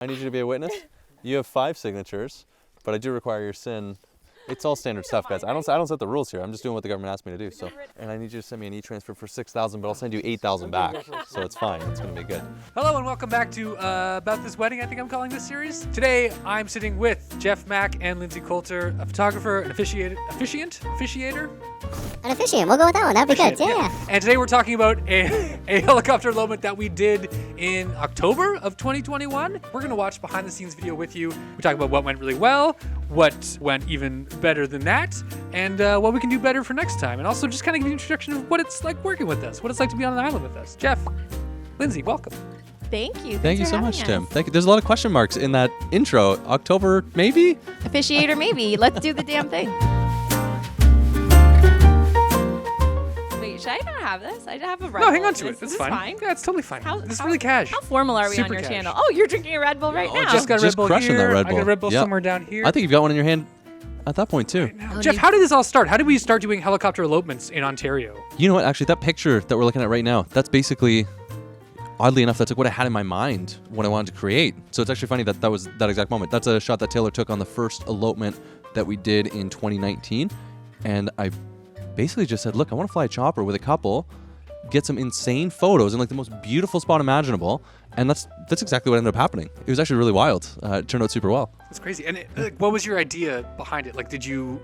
I need you to be a witness. You have 5 signatures, but I do require your SIN. It's all standard stuff, guys. I don't set the rules here. I'm just doing what the government asked me to do. So, and I need you to send me an e-transfer for $6,000, but I'll send you $8,000 back. So it's fine. It's gonna be good. Hello and welcome back to About This Wedding, I think I'm calling this series. Today I'm sitting with Jeff Maeck and Lindsay Coulter, a photographer, an officiator. An officiant. We'll go with that one. That'd be good. Yeah. And today we're talking about a helicopter elopement that we did in October of 2021. We're gonna watch behind the scenes video with you. We talk about what went really well, what went even better than that, and what we can do better for next time. And also just kind of give you an introduction of what it's like working with us, what it's like to be on an island with us. Jeff, Lindsay, welcome. Thank you. Thank you so much, Tim. Thank you. There's a lot of question marks in that intro. October, maybe? Officiator, maybe. Let's do the damn thing. Wait, should I not have this? I have a Red Bull. No, hang on to it. This It's fine. Yeah, it's totally fine. This is really cash. How formal are we Super on your cash. channel? Oh, you're drinking a Red Bull right now. I just got a Red Just Bull crushing here. that Red I got a Bull. Red Bull Yep. somewhere down here. I think you've got one in your hand at that point, too. Jeff, how did this all start? How did we start doing helicopter elopements in Ontario? You know what? Actually, that picture that we're looking at right now, that's basically, oddly enough, that's like what I had in my mind when I wanted to create. So it's actually funny that that was that exact moment. That's a shot that Taylor took on the first elopement that we did in 2019. And I basically just said, look, I want to fly a chopper with a couple, get some insane photos in like the most beautiful spot imaginable. And that's exactly what ended up happening. It was actually really wild. It turned out super well. That's crazy. And what was your idea behind it? Like, did you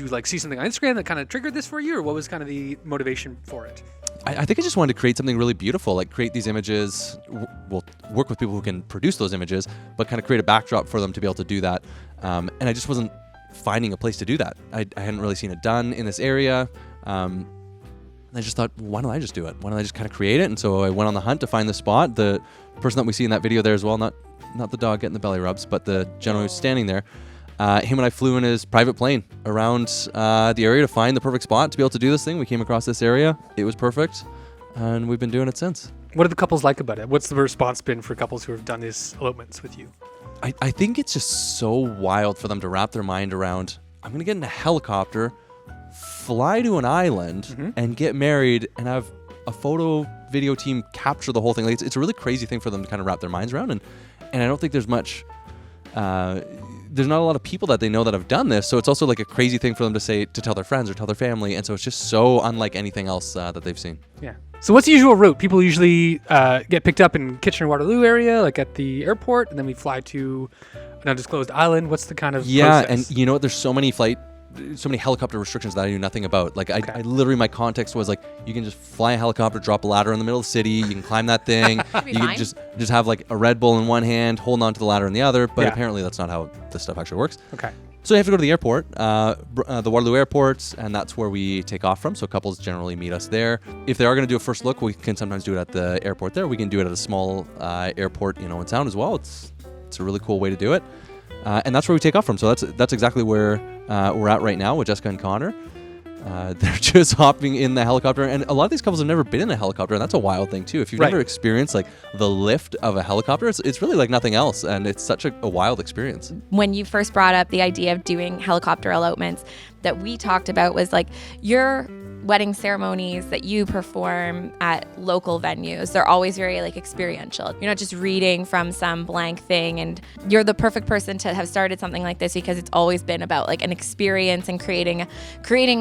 like see something on Instagram that kind of triggered this for you, or what was kind of the motivation for it? I think I just wanted to create something really beautiful, like create these images, we'll work with people who can produce those images, but kind of create a backdrop for them to be able to do that. And I just wasn't finding a place to do that. I hadn't really seen it done in this area. I just thought, why don't I just do it? Why don't I just kind of create it? And so I went on the hunt to find the spot. The person that we see in that video there as well, not the dog getting the belly rubs, but the gentleman who's standing there, him and I flew in his private plane around the area to find the perfect spot to be able to do this thing. We came across this area. It was perfect, and we've been doing it since. What do the couples like about it? What's the response been for couples who have done these elopements with you? I think it's just so wild for them to wrap their mind around, I'm going to get in a helicopter, fly to an island, and get married and have a photo video team capture the whole thing. Like, it's a really crazy thing for them to kind of wrap their minds around. And I don't think there's much... there's not a lot of people that they know that have done this, so it's also like a crazy thing for them to tell their friends or tell their family, and so it's just so unlike anything else that they've seen. Yeah. So what's the usual route? People usually get picked up in Kitchener-Waterloo area, like at the airport, and then we fly to an undisclosed island. What's the kind of process? And you know what? There's so many helicopter restrictions that I knew nothing about. Like I literally, my context was like, you can just fly a helicopter, drop a ladder in the middle of the city, you can climb that thing, you can just have like a Red Bull in one hand, holding onto the ladder in the other, but apparently that's not how this stuff actually works. Okay. So you have to go to the airport, the Waterloo Airport, and that's where we take off from. So couples generally meet us there. If they are going to do a first look, we can sometimes do it at the airport there. We can do it at a small airport, in town as well. It's a really cool way to do it. And that's where we take off from. So that's exactly where we're at right now with Jessica and Connor. They're just hopping in the helicopter, and a lot of these couples have never been in a helicopter, and that's a wild thing too. If you've never experienced like the lift of a helicopter, it's really like nothing else, and it's such a wild experience. When you first brought up the idea of doing helicopter elopements, that we talked about was like your wedding ceremonies that you perform at local venues. They're always very like experiential. You're not just reading from some blank thing, and you're the perfect person to have started something like this because it's always been about like an experience and creating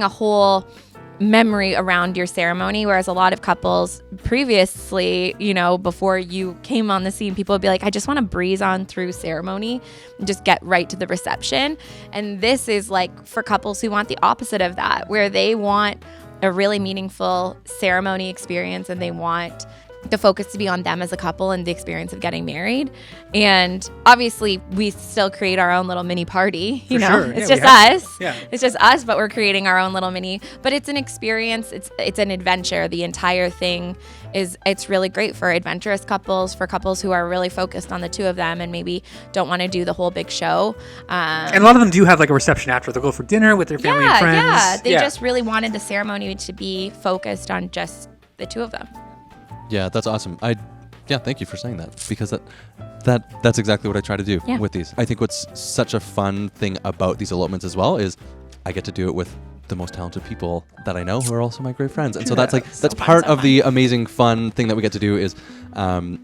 a whole memory around your ceremony, whereas a lot of couples previously, before you came on the scene, people would be like, I just want to breeze on through ceremony and just get right to the reception. And this is like for couples who want the opposite of that, where they want a really meaningful ceremony experience and they want the focus to be on them as a couple and the experience of getting married. And obviously we still create our own little mini party, Sure. It's just us. Yeah. It's just us, but we're creating our own little mini, but it's an experience. It's an adventure. The entire thing it's really great for adventurous couples, for couples who are really focused on the two of them and maybe don't want to do the whole big show. And a lot of them do have like a reception after. They'll go for dinner with their family and friends. Yeah. They just really wanted the ceremony to be focused on just the two of them. Yeah, that's awesome. Thank you for saying that, because that's exactly what I try to do with these. I think what's such a fun thing about these elopements as well is I get to do it with the most talented people that I know who are also my great friends. And so that's part of the amazing fun thing that we get to do is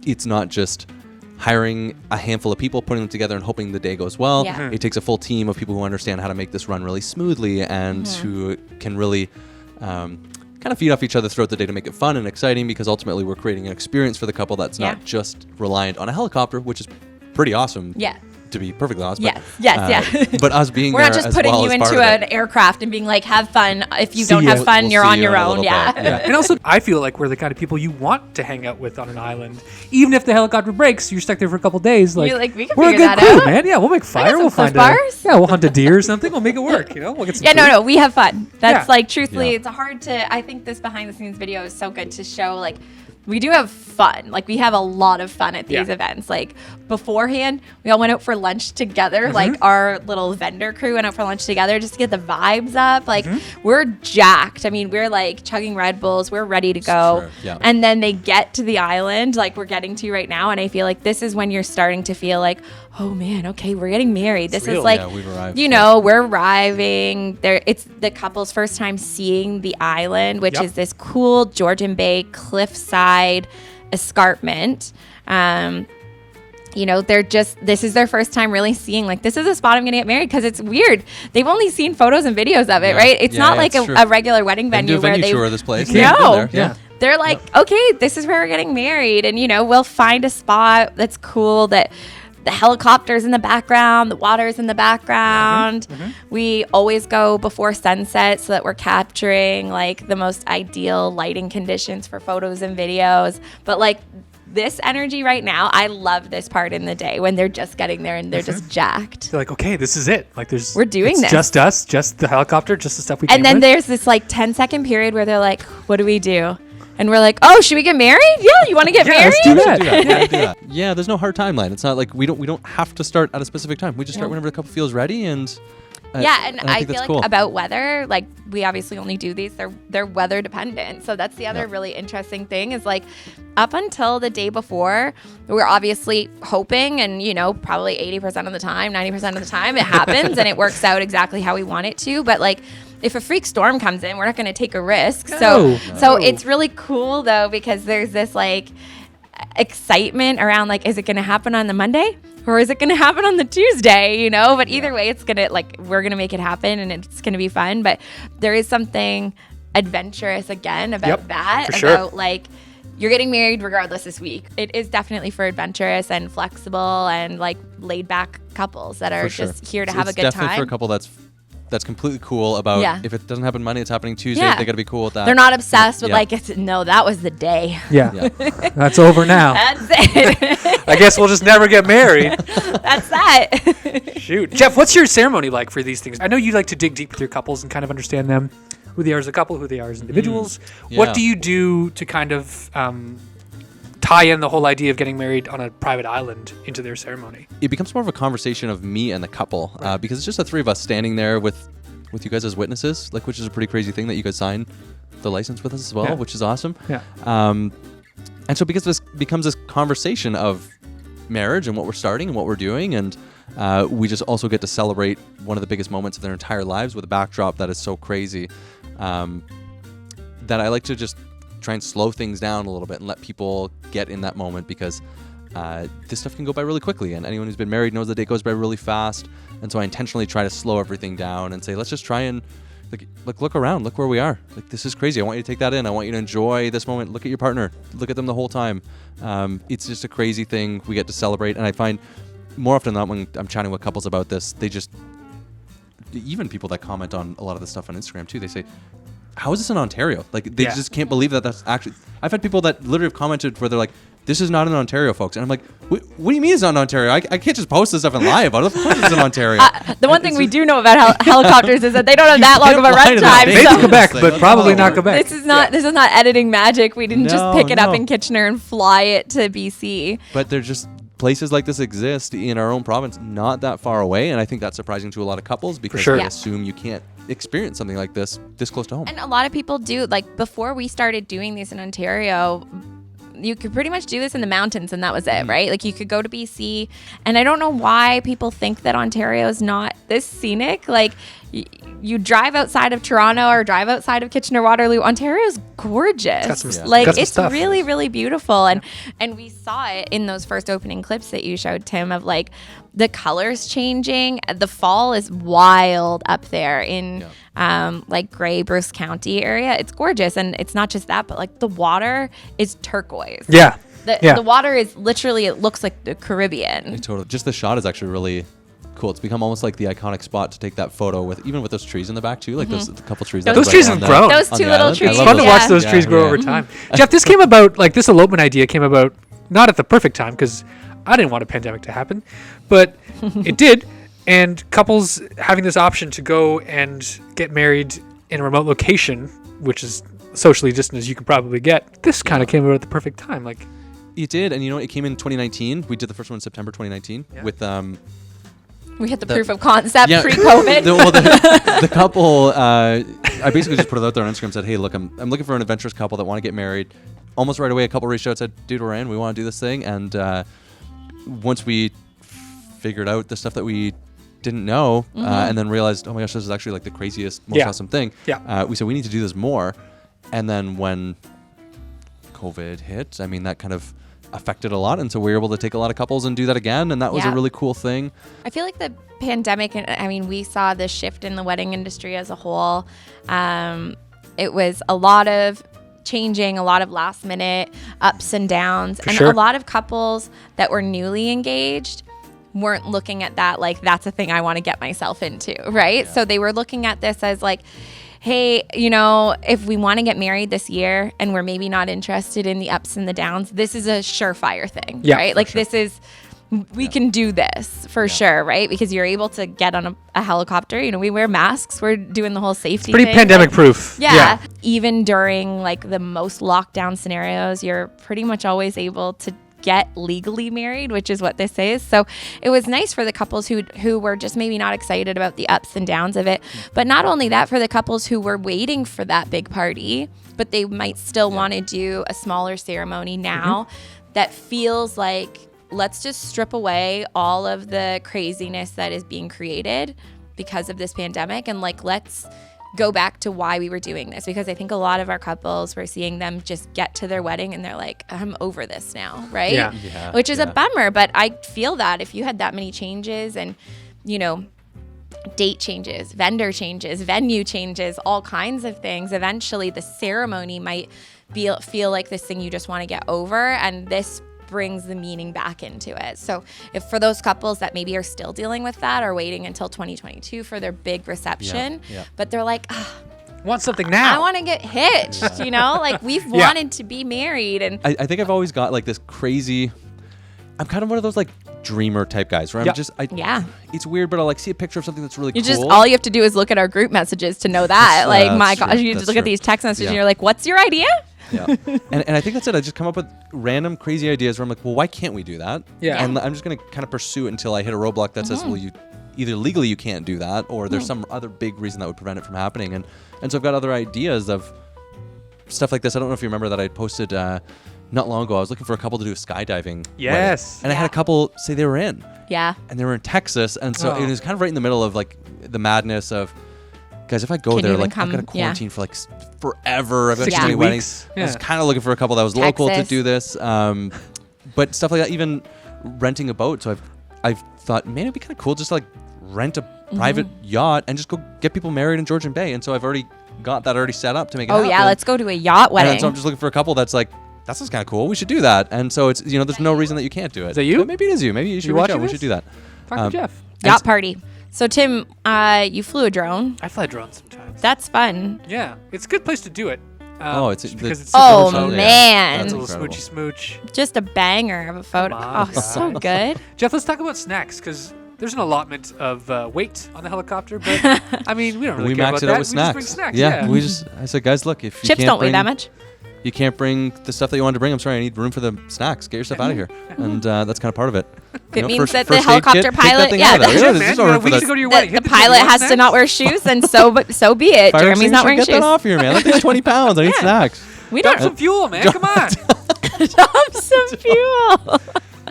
it's not just hiring a handful of people, putting them together, and hoping the day goes well. Yeah. It takes a full team of people who understand how to make this run really smoothly and who can really kind of feed off each other throughout the day to make it fun and exciting, because ultimately we're creating an experience for the couple that's not just reliant on a helicopter, which is pretty awesome. Yeah. To be perfectly honest. Yes. But us being We're there not just as putting well you as part into of an aircraft and being like, have fun. If you See don't ya. have fun, We'll you're see on you your in a own. little Yeah. bit. Yeah. And also, I feel like we're the kind of people you want to hang out with on an island. Even if the helicopter breaks, you're stuck there for a couple days. Like, You're like, we can we're a figure good that crew, out. man. Yeah, we'll make fire. some We'll Cliff find Bars. we'll hunt a deer or something. We'll make it work. We'll get some. Yeah, food. no, we have fun. That's Yeah. like, truthfully, Yeah. it's hard to, I think this behind the scenes video is so good to show, like, we do have fun. Like, we have a lot of fun at these events. Like, beforehand, we all went out for lunch together. Like, our little vendor crew went out for lunch together just to get the vibes up. Like, we're jacked. I mean, we're like chugging Red Bulls. We're ready to go. Sure, yeah. And then they get to the island, like we're getting to right now. And I feel like this is when you're starting to feel like, oh man, okay, we're getting married. This real. is like, Yeah, we've arrived. you know, we're arriving there. It's the couple's first time seeing the island, which is this cool Georgian Bay cliffside escarpment. You know, this is their first time really seeing, like, this is a spot I'm going to get married, because it's weird. They've only seen photos and videos of it, right? It's not like it's true. a regular wedding They venue do a where venue they tour of this place. Yeah. They've been No. there. Yeah. they're like, okay, this is where we're getting married. And, you know, we'll find a spot that's cool, that the helicopter's in the background, the water's in the background. We always go before sunset so that we're capturing like the most ideal lighting conditions for photos and videos. But like this energy right now, I love this part in the day when they're just getting there and they're just jacked. They're like, okay, this is it. Like, We're doing it's this. Just us, just the helicopter, just the stuff we came And then with. there's this like 10-second period where they're like, what do we do? And we're like, oh, should we get married? Yeah, you want to get married? let's do that. Do that. Yeah, do that. Yeah, there's no hard timeline. It's not like we don't have to start at a specific time. We just start whenever the couple feels ready, and Yeah, and I think feel that's like cool. about weather, like we obviously only do these, they're weather dependent. So that's the other Yeah. really interesting thing is like up until the day before, we're obviously hoping, and you know, probably 80% of the time, 90% of the time it happens and it works out exactly how we want it to. But like if a freak storm comes in, we're not going to take a risk. So it's really cool though, because there's this like excitement around like, is it going to happen on the Monday? Or is it going to happen on the Tuesday, you know? But either way, it's going to, like, we're going to make it happen and it's going to be fun. But there is something adventurous, again, about that. for sure. About, like, you're getting married regardless this week. It is definitely for adventurous and flexible and, like, laid-back couples that are For sure. just here to It's have a good definitely time. for a couple that's completely cool about if it doesn't happen Monday, it's happening Tuesday. Yeah. They got to be cool with that. They're not obsessed with, Yeah. like, no, that was the day. Yeah. Yeah. That's over now. That's it. I guess we'll just never get married. That's that. Shoot. Jeff, what's your ceremony like for these things? I know you like to dig deep with your couples and kind of understand them, who they are as a couple, who they are as individuals. What Yeah. do you do to kind of tie in the whole idea of getting married on a private island into their ceremony? It becomes more of a conversation of me and the couple because it's just the three of us standing there with you guys as witnesses, like, which is a pretty crazy thing that you guys sign the license with us as well, Yeah. which is awesome. Yeah. And so because this becomes this conversation of marriage and what we're starting and what we're doing, and we just also get to celebrate one of the biggest moments of their entire lives with a backdrop that is so crazy that I like to just try and slow things down a little bit and let people get in that moment, because this stuff can go by really quickly, and anyone who's been married knows the day goes by really fast. And so I intentionally try to slow everything down and say, let's just try and look around, look where we are. Like, this is crazy. I want you to take that in. I want you to enjoy this moment. Look at your partner. Look at them the whole time. It's just a crazy thing we get to celebrate. And I find more often than not when I'm chatting with couples about this, they just, even people that comment on a lot of the stuff on Instagram too, they say, how is this in Ontario? Like, they just can't believe that that's actually, I've had people that literally have commented where they're like, this is not in Ontario, folks. And I'm like, what do you mean it's not in Ontario? I can't just post this stuff and lie about it. Of course it's in Ontario. The one thing we do know about helicopters is that they don't have that long of a can't lie to runtime. them. Maybe so- Quebec, Like, but that's probably how not it works. Quebec. This is not editing magic. We didn't just No, pick it up no. in Kitchener and fly it to BC. But there's just places like this exist in our own province, not that far away. And I think that's surprising to a lot of couples because sure. they Yeah. assume you can't experience something like this close to home. And a lot of people do. Like before we started doing these in Ontario, you could pretty much do this in the mountains and that was it, right? Like you could go to BC, and I don't know why people think that Ontario is not this scenic. Like you drive outside of Toronto or drive outside of Kitchener-Waterloo, Ontario's gorgeous. Got some Like got some it's stuff. really, really beautiful. And we saw it in those first opening clips that you showed, Tim, of like the colors changing. The fall is wild up there in like Grey, Bruce County area. It's gorgeous. And it's not just that, but like the water is turquoise. Yeah. The water is literally, it looks like the Caribbean. Totally. Just the shot is actually really cool. It's become almost like the iconic spot to take that photo with, even with those trees in the back too. Like those couple trees. Those trees have grown. Those two little trees. It's fun to watch those trees grow over time. Jeff, this came about, like this elopement idea came about not at the perfect time because I didn't want a pandemic to happen, but it did. And couples having this option to go and get married in a remote location, which is socially distant as you could probably get, this kind of came about at the perfect time. Like it did, and you know, it came in 2019. We did the first one in September 2019 with we hit the proof of concept pre-COVID. The couple, I basically just put it out there on Instagram and said, hey, look, I'm looking for an adventurous couple that want to get married. Almost right away, a couple reached out and said, dude, we're in. We want to do this thing. And once we figured out the stuff that we didn't know and then realized, oh my gosh, this is actually like the craziest, most awesome thing. We said, we need to do this more. And then when COVID hit, I mean, that kind of affected a lot, and so we were able to take a lot of couples and do that again, and that was a really cool thing. I feel like the pandemic, I mean, we saw the shift in the wedding industry as a whole. It was a lot of changing, a lot of last minute ups and downs, and a lot of couples that were newly engaged weren't looking at that like that's a thing I want to get myself into, right? So they were looking at this as like, hey, you know, if we want to get married this year and we're maybe not interested in the ups and the downs, this is a surefire thing, right? Like this is, we can do this for sure, right? Because you're able to get on a helicopter. You know, we wear masks. We're doing the whole safety pretty thing. pandemic proof. Yeah. Even during like the most lockdown scenarios, you're pretty much always able to get legally married, which is what this is. So it was nice for the couples who were just maybe not excited about the ups and downs of it. But not only that, for the couples who were waiting for that big party, but they might still want to do a smaller ceremony now that feels like, let's just strip away all of the craziness that is being created because of this pandemic, and like, let's go back to why we were doing this. Because I think a lot of our couples, we're seeing them just get to their wedding and they're like, I'm over this now, right? Which is a bummer, but I feel that if you had that many changes and, you know, date changes, vendor changes, venue changes, all kinds of things, eventually the ceremony might feel like this thing you just want to get over, and this brings the meaning back into it. So if for those couples that maybe are still dealing with that or waiting until 2022 for their big reception, but they're like, want something now. I want to get hitched, you know, like we've wanted to be married. And I think I've always got like this crazy, I'm kind of one of those like dreamer type guys where I'm just, it's weird, but I'll like see a picture of something that's really cool. Just all you have to do is look at our group messages to know that. Like, my gosh, you just look at these text messages and you're like, what's your idea? And I think that's it. I just come up with random crazy ideas where I'm like, well, why can't we do that? And I'm just going to kind of pursue it until I hit a roadblock that says, well, you either legally you can't do that, or there's some other big reason that would prevent it from happening. And so I've got other ideas of stuff like this. I don't know if you remember that I posted not long ago. I was looking for a couple to do a skydiving wedding. And I had a couple say they were in. And they were in Texas. And so it was kind of right in the middle of like the madness of, guys, if I go there, like I'm gonna quarantine for like forever. I've got so many weddings. I was kind of looking for a couple that was local to do this, but stuff like that. Even renting a boat. So I've thought, man, it'd be kind of cool just to like rent a private yacht and just go get people married in Georgian Bay. And so I've already got that already set up to make it happen. Let's go to a yacht wedding. And so I'm just looking for a couple that's like, that sounds kind of cool. We should do that. And so it's, you know, there's no reason that you can't do it. Is that you? But maybe it is you. Maybe you should reach out. We should do that. Talk to Jeff. Yacht party. So Tim, you flew a drone. I fly drones sometimes. That's fun. Yeah, it's a good place to do it. It's because it's oh super man, that's a little smoochy smooch. Just a banger of a photo. So good. Jeff, let's talk about snacks, because there's an allotment of weight on the helicopter, but I mean, we don't really care about that. With we just bring snacks. I said, guys, look, if you chips can't don't bring, weigh that much. You can't bring the stuff that you wanted to bring. I'm sorry, I need room for the snacks. Get your stuff out of here. And that's kind of part of it. It means that the helicopter pilot, we need to go to your wedding. The pilot has to not wear shoes, and so be it. Jeremy's not wearing shoes. Get that off here, man. That's 20 pounds. I need snacks. We don't some fuel, man. Come on. Dump some fuel.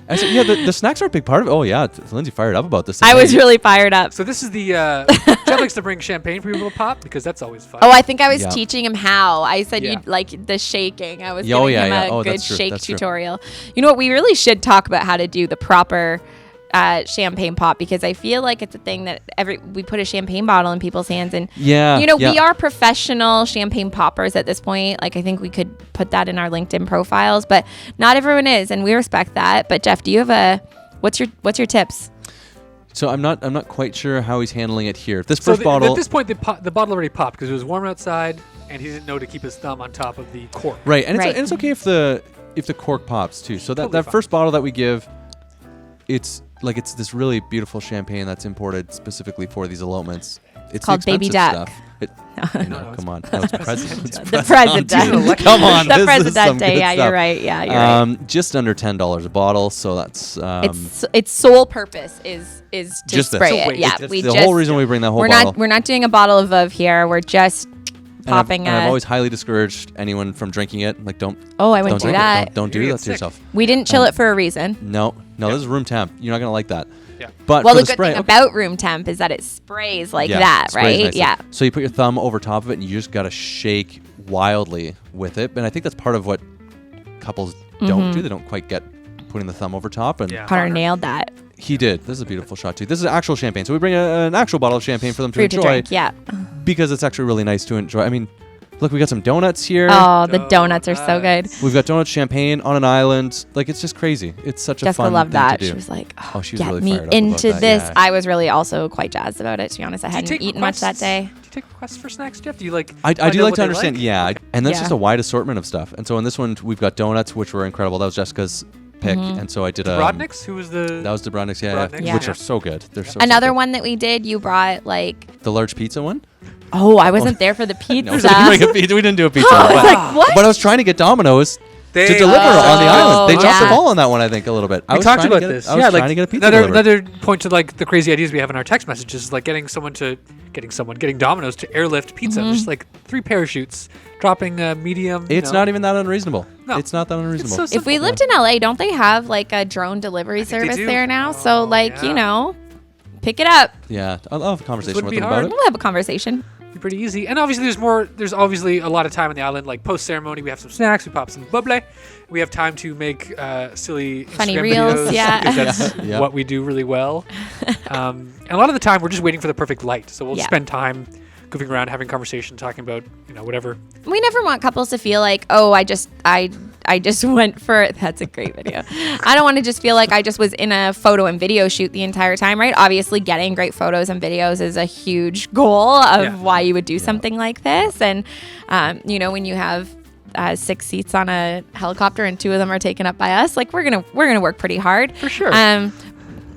I said, yeah, the snacks are a big part of it. Oh yeah, Lindsay fired up about this. I was really fired up. So this is the Jeff likes to bring champagne for people to pop because that's always fun. Oh, I think I was Yeah. teaching him how. I said Yeah. you'd like the shaking. I was Oh, giving yeah, him yeah. a Oh, good that's true. shake That's true. tutorial. You know what? We really should talk about how to do the proper champagne pop because I feel like it's a thing that we put a champagne bottle in people's hands and Yeah, you know, yeah. we are professional champagne poppers at this point. Like I think we could put that in our LinkedIn profiles, but not everyone is, and we respect that. But Jeff, do you have what's your tips? So I'm not quite sure how he's handling it here. This So first bottle. at this point, the bottle already popped because it was warm outside, and he didn't know to keep his thumb on top of the cork. Right, and Right. it's okay if the cork pops too. So that Totally fine. first bottle that we give, it's this really beautiful champagne that's imported specifically for these elopements. It's Called the Baby expensive Duck. Stuff. No, Come on, no, it's president. It's The president. Come on, The this is some presidente. good Yeah, stuff. you're right. Yeah, you're right. Just under $10 a bottle, so that's Its sole purpose is to just this. spray So it. wait, Yeah, That's we the just whole reason we bring that whole we're bottle. not doing a bottle of Veuve here. We're just And I've- popping and I've a. always highly discouraged anyone from drinking it. Like, don't. Oh, I wouldn't don't do drink it. that. Don't do You're that gonna to get yourself. We didn't chill it for a reason. No, Yeah. this is room temp. You're not gonna like that. Yeah. But Well, for the the good spray, thing about room temp is that it sprays like yeah, that, sprays right? nicely. Yeah. So you put your thumb over top of it, and you just gotta shake wildly with it. And I think that's part of what couples don't do. They don't quite get putting the thumb over top. And Yeah. Connor nailed that he did. This is a beautiful shot too. This is actual champagne. So we bring an actual bottle of champagne for them for you to enjoy drink. Yeah. because it's actually really nice to enjoy. I mean, look, we got some donuts here. Oh, the donuts are so good. Donuts. We've got donuts, champagne on an island. Like, it's just crazy. It's such a Jessica fun loved thing that. to do. She was like, Oh, she was get really me fired up about into that, this. yeah. I was really also quite jazzed about it, to be honest. I Do you hadn't take eaten much that requests? day. Do you take requests for snacks, Jeff? Do you like? I find do out like what to they understand, yeah. And that's Yeah. just a wide assortment of stuff. And so in this one, we've got donuts, which were incredible. That was Jessica's pick. And so I did a. Brodnick's, who was the? That was the Brodnick's, yeah, Brodnick's, yeah. which are so good. They're so Another so one that we did, you brought like, good. The large pizza one? oh, I wasn't there for the pizza. No, we didn't do a pizza I one. was But, like, what? but I was trying to get Domino's They, to deliver on the island. They dropped yeah. the ball on that one, I think, a little bit. I We was talked trying to about get this. I was Yeah, trying like to get a pizza another delivered. point to like the crazy ideas we have in our text messages, like getting Domino's to airlift pizza, just like 3 parachutes, dropping a medium. It's not even that unreasonable. No. It's not that unreasonable. so If we simple. lived in LA, don't they have like a drone delivery think they service do. there now? Oh, So like, yeah. you know, pick it up. Yeah, I'll have a conversation wouldn't with be them hard. about it. We'll have a conversation. Be pretty easy. And obviously there's obviously a lot of time on the island, like post ceremony we have some snacks, we pop some bubbly, we have time to make silly Funny Instagram reels, videos, yeah. because that's Yeah. what we do really well. And a lot of the time we're just waiting for the perfect light, so we'll Yeah. spend time goofing around, having conversation, talking about whatever. We never want couples to feel like, oh, I just went for that's a great video. I don't want to just feel like I just was in a photo and video shoot the entire time, right? Obviously, getting great photos and videos is a huge goal of Yeah. why you would do something like this. And when you have 6 seats on a helicopter and 2 of them are taken up by us, like we're gonna work pretty hard For sure.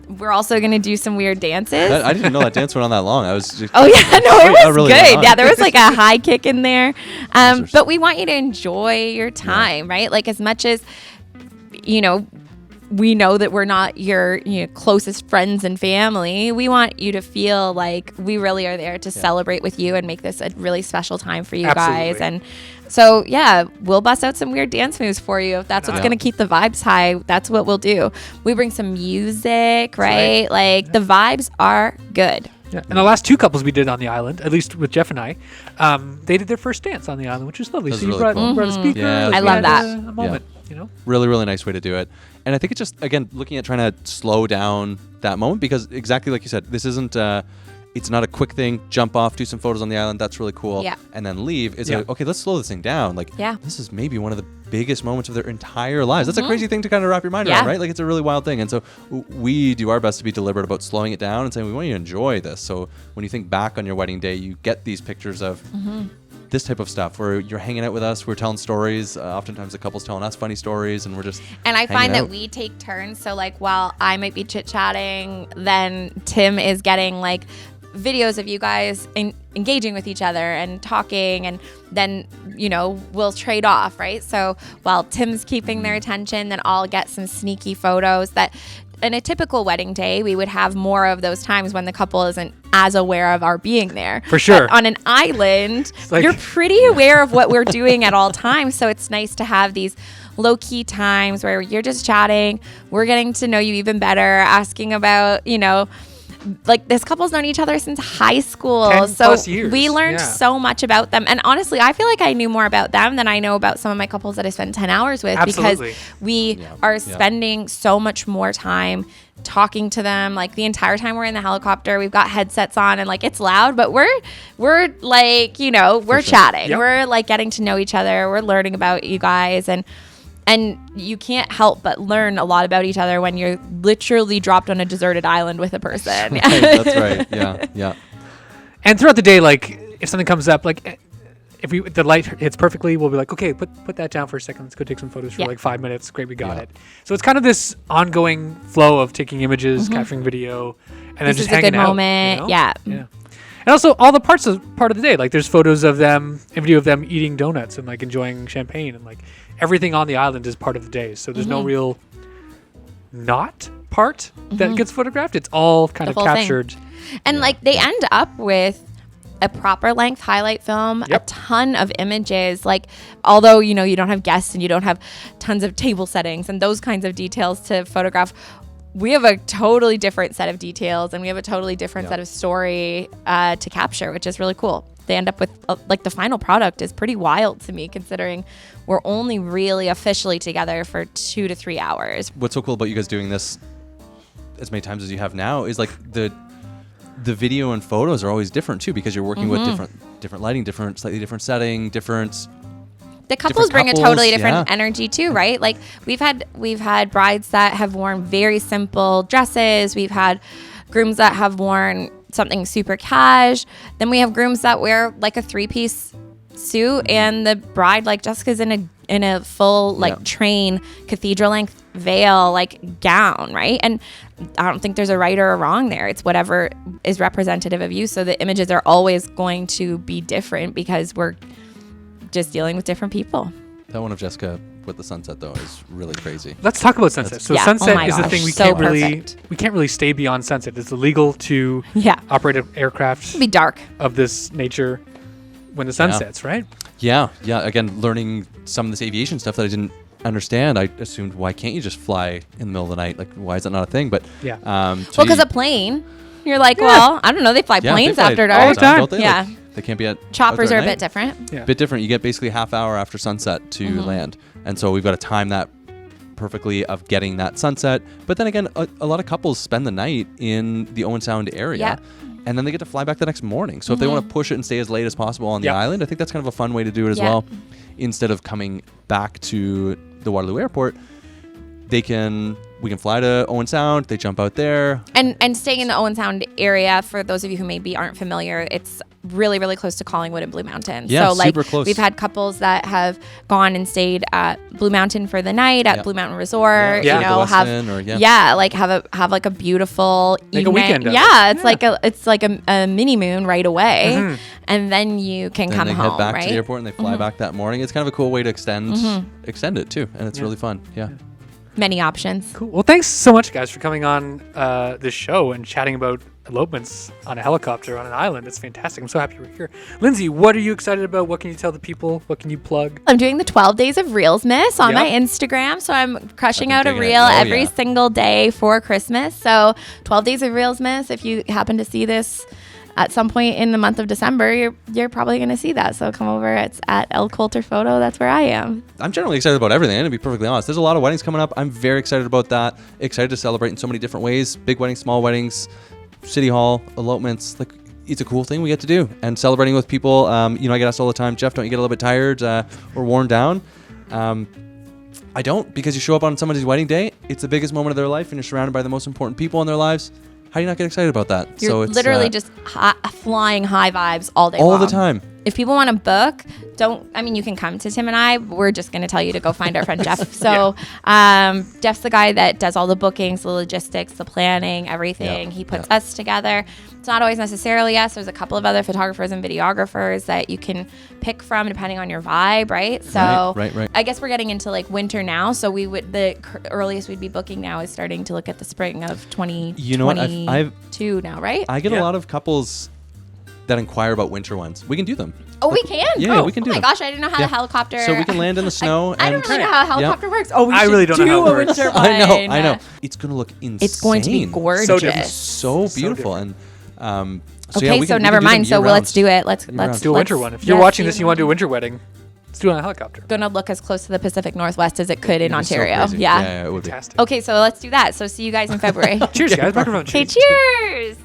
We're also gonna do some weird dances. I didn't know that dance went on that long. I was just. Oh yeah, no, it was really went good. on. Yeah, there was like a high kick in there. Those are But we want you to enjoy your time, right? Like as much as we know that we're not your closest friends and family. We want you to feel like we really are there to celebrate with you and make this a really special time for you guys. Absolutely. And so, yeah, we'll bust out some weird dance moves for you. If that's what's Yeah. going to keep the vibes high, that's what we'll do. We bring some music, right? right. Like the vibes are good. Yeah. And the last 2 couples we did on the island, at least with Jeff and I, they did their first dance on the island, which was lovely. That was So you really brought, cool. brought a speaker. Yeah, like I we love had that. A moment, Really, really nice way to do it. And I think it's just, again, looking at trying to slow down that moment because exactly like you said, this isn't, it's not a quick thing, jump off, do some photos on the island, that's really cool, Yeah. and then leave. It's Yeah. like, okay, let's slow this thing down. Like, Yeah. this is maybe one of the biggest moments of their entire lives. That's a crazy thing to kind of wrap your mind Yeah. around, right? Like, it's a really wild thing. And so we do our best to be deliberate about slowing it down and saying, we want you to enjoy this. So when you think back on your wedding day, you get these pictures of this type of stuff where you're hanging out with us, we're telling stories. Oftentimes the couple's telling us funny stories and we're just And I find hanging that out. we take turns. So, like, while I might be chit chatting, then Tim is getting like videos of you guys engaging with each other and talking, and then we'll trade off, right? So while Tim's keeping their attention, then I'll get some sneaky photos that. In a typical wedding day, we would have more of those times when the couple isn't as aware of our being there. For sure. But on an island, like- you're pretty aware of what we're doing at all times. So it's nice to have these low key times where you're just chatting. We're getting to know you even better, asking about, like this couple's known each other since high school. 10 so plus years. we learned so much about them. And honestly, I feel like I knew more about them than I know about some of my couples that I spend 10 hours with. Absolutely. Because we are spending so much more time talking to them. Like the entire time we're in the helicopter, we've got headsets on and like it's loud, but we're like, we're chatting. Yep. We're like getting to know each other. We're learning about you guys, and you can't help but learn a lot about each other when you're literally dropped on a deserted island with a person. Right, that's right. Yeah. And throughout the day, like if something comes up, like if the light hits perfectly, we'll be like, okay, put that down for a second. Let's go take some photos for like 5 minutes. Great, we got it. So it's kind of this ongoing flow of taking images, capturing video, and then just hanging out. This is a good moment. Yeah. And also all the part of the day, like there's photos of them and video of them eating donuts and like enjoying champagne, and like everything on the island is part of the day. So there's no real not part that gets photographed. It's all kind of captured. And like they end up with a proper length highlight film, a ton of images. Like, although, you don't have guests and you don't have tons of table settings and those kinds of details to photograph, we have a totally different set of details and we have a totally different set of story to capture, which is really cool. They end up with like the final product is pretty wild to me, considering we're only really officially together for 2 to 3 hours. What's so cool about you guys doing this as many times as you have now is like the video and photos are always different too, because you're working with different lighting, slightly different setting, the couples bring a totally different energy too, right? Like we've had brides that have worn very simple dresses. We've had grooms that have worn something super cash. Then we have grooms that wear like a 3-piece suit, and the bride, like Jessica's in a full like train cathedral length veil like gown, right? And I don't think there's a right or a wrong there. It's whatever is representative of you. So the images are always going to be different because we're just dealing with different people. That one of Jessica with the sunset though is really crazy. Let's talk about sunset. So sunset is the thing we can't really stay beyond sunset. It's illegal to operate an aircraft It'll be dark of this nature when the sun sets, right? Yeah. Again, learning some of this aviation stuff that I didn't understand. I assumed, why can't you just fly in the middle of the night? Like, why is that not a thing? But because a plane, you're like, well, I don't know. They fly planes after dark all the time. Yeah. Like, they can't be at choppers are a bit different. Yeah. Bit different. You get basically half hour after sunset to land, and so we've got to time that perfectly of getting that sunset. But then again, a lot of couples spend the night in the Owen Sound area, and then they get to fly back the next morning. So if they want to push it and stay as late as possible on the island, I think that's kind of a fun way to do it as well. Instead of coming back to the Waterloo Airport, we can fly to Owen Sound. They jump out there. And staying in the Owen Sound area, for those of you who maybe aren't familiar, it's really, really close to Collingwood and Blue Mountain. Yeah, so like super close. We've had couples that have gone and stayed at Blue Mountain for the night at Blue Mountain Resort. Have like a beautiful evening. A weekend. It's like a mini moon right away, and then you can come home. Head back to the airport and they fly back that morning. It's kind of a cool way to extend it too, and it's really fun. Yeah. Many options. Cool. Well, thanks so much, guys, for coming on this show and chatting about elopements on a helicopter on an island. It's fantastic. I'm so happy we're here. Lindsay, what are you excited about? What can you tell the people? What can you plug? I'm doing the 12 Days of Reels Miss on my Instagram. So I'm crushing out a reel every single day for Christmas. So 12 Days of Reels Miss. If you happen to see this at some point in the month of December, you're probably going to see that. So come over. It's at L Coulter Photo. That's where I am. I'm generally excited about everything, to be perfectly honest. There's a lot of weddings coming up. I'm very excited about that. Excited to celebrate in so many different ways. Big weddings, small weddings, city hall, elopements. Like, it's a cool thing we get to do. And celebrating with people, I get asked all the time, Jeff, don't you get a little bit tired or worn down? I don't, because you show up on somebody's wedding day. It's the biggest moment of their life, and you're surrounded by the most important people in their lives. How do you not get excited about that? You're literally just flying high vibes all day long. All the time. If people want to book, you can come to Tim and I. We're just going to tell you to go find our friend Jeff. So Jeff's the guy that does all the bookings, the logistics, the planning, everything. He puts us together. It's not always necessarily us. There's a couple of other photographers and videographers that you can pick from depending on your vibe, right? So right. I guess we're getting into like winter now. So the earliest we'd be booking now is starting to look at the spring of 2022 now, right? I get a lot of couples that inquire about winter ones. We can do them. Oh, we can? Yeah, we can do Oh my them. gosh, I didn't know how the helicopter. So we can land in the snow. I don't really know how a helicopter works. Oh, we I should really don't know do how it a works. winter I one. know. It's going to look insane. It's going to be gorgeous. So different. So beautiful. different. And Okay, so never mind. So let's do it. Let's Do a winter one. If you're watching this and you want to do a winter wedding, let's do it on a helicopter. Gonna look as close to the Pacific Northwest as it could in It'd be so Ontario. crazy. Yeah. It would be. Fantastic. Okay, so let's do that. So see you guys in February. Cheers, guys. Microphone Okay, cheers. cheers.